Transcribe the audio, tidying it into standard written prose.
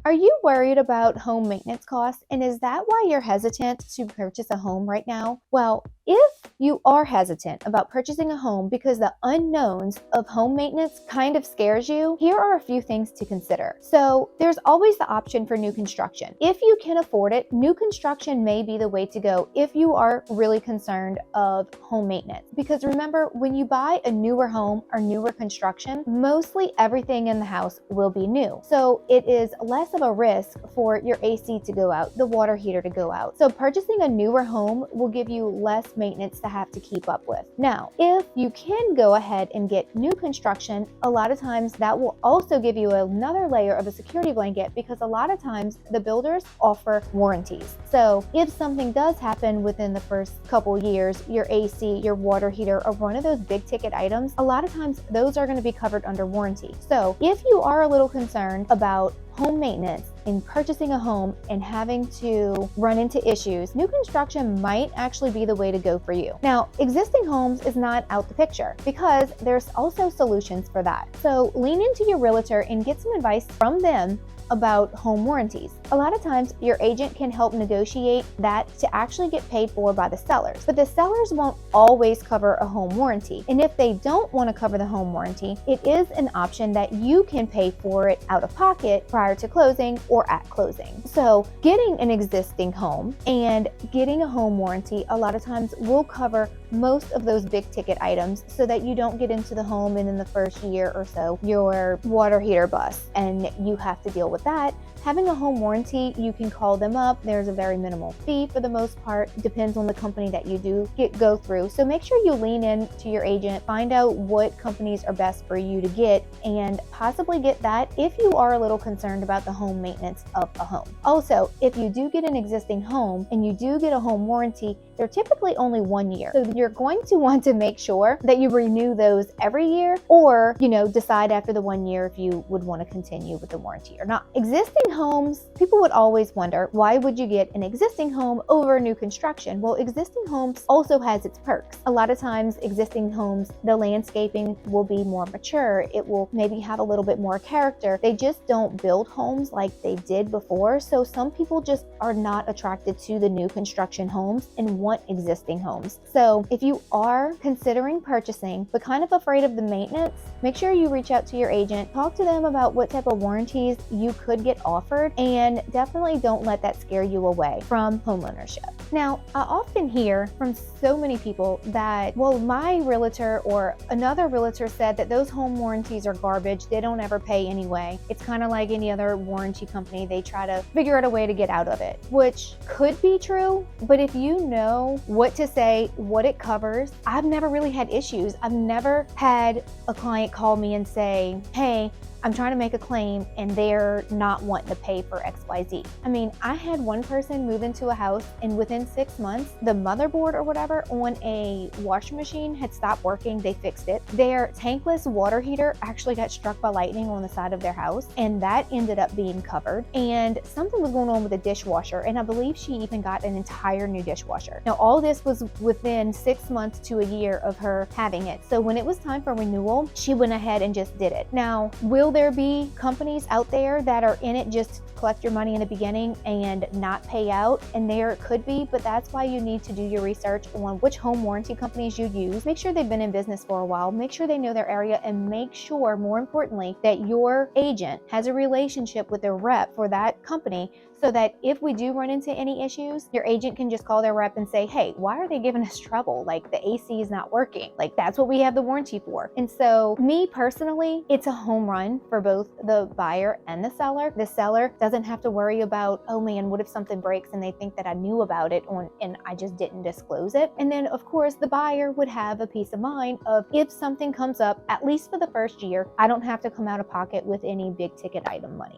Are you worried about home maintenance costs? And is that why you're hesitant to purchase a home right now? Well, if you are hesitant about purchasing a home because the unknowns of home maintenance kind of scares you, here are a few things to consider. So there's always the option for new construction. If you can afford it, new construction may be the way to go if you are really concerned of home maintenance. Because remember, when you buy a newer home or newer construction, mostly everything in the house will be new. So it is less of a risk for your AC to go out, the water heater to go out. So purchasing a newer home will give you less maintenance to have to keep up with. Now, if you can go ahead and get new construction, a lot of times that will also give you another layer of a security blanket, because a lot of times the builders offer warranties. So if something does happen within the first couple years, your AC, your water heater, or one of those big ticket items, a lot of times those are going to be covered under warranty. So if you are a little concerned about home maintenance in purchasing a home and having to run into issues, new construction might actually be the way to go for you. Now, existing homes is not out the picture because there's also solutions for that. So lean into your realtor and get some advice from them about home warranties. A lot of times your agent can help negotiate that to actually get paid for by the sellers, but the sellers won't always cover a home warranty. And if they don't want to cover the home warranty, it is an option that you can pay for it out of pocket prior to closing or at closing. So getting an existing home and getting a home warranty a lot of times will cover most of those big ticket items so that you don't get into the home and in the first year or so your water heater busts and you have to deal with that. Having a home warranty, you can call them up. There's a very minimal fee for the most part. Depends on the company that you do go through. So make sure you lean in to your agent, find out what companies are best for you to get, and possibly get that if you are a little concerned about the home maintenance of a home. Also, if you do get an existing home and you do get a home warranty, they're typically only 1 year. So you're going to want to make sure that you renew those every year, or, decide after the 1 year if you would want to continue with the warranty or not. Existing homes, people would always wonder, why would you get an existing home over new construction? Well, existing homes also has its perks. A lot of times existing homes, the landscaping will be more mature. It will maybe have a little bit more character. They just don't build homes like they did before. So some people just are not attracted to the new construction homes and want existing homes. So if you are considering purchasing but kind of afraid of the maintenance, make sure you reach out to your agent, talk to them about what type of warranties you could get offered, and definitely don't let that scare you away from homeownership. Now, I often hear from so many people that, well, my realtor or another realtor said that those home warranties are garbage. They don't ever pay anyway. It's kind of like any other warranty company. They try to figure out a way to get out of it, which could be true. But if you know what to say, what it covers, I've never really had issues. I've never had a client call me and say, hey, I'm trying to make a claim and they're not wanting to pay for XYZ. I mean, I had one person move into a house and within 6 months, the motherboard or whatever on a washing machine had stopped working. They fixed it. Their tankless water heater actually got struck by lightning on the side of their house, and that ended up being covered. And something was going on with the dishwasher, and I believe she even got an entire new dishwasher. Now, all this was within 6 months to a year of her having it. So when it was time for renewal, she went ahead and just did it. Now, will there be companies out there that are in it just to collect your money in the beginning and not pay out? And there could be, but that's why you need to do your research on which home warranty companies you use. Make sure they've been in business for a while, make sure they know their area, and make sure, more importantly, that your agent has a relationship with their rep for that company, so that if we do run into any issues, your agent can just call their rep and say, hey, why are they giving us trouble? Like, the AC is not working. Like, that's what we have the warranty for. And so me personally, it's a home run for both the buyer and the seller. The seller doesn't have to worry about, oh man, what if something breaks and they think that I knew about it and I just didn't disclose it? And then of course the buyer would have a peace of mind of, if something comes up, at least for the first year, I don't have to come out of pocket with any big ticket item money.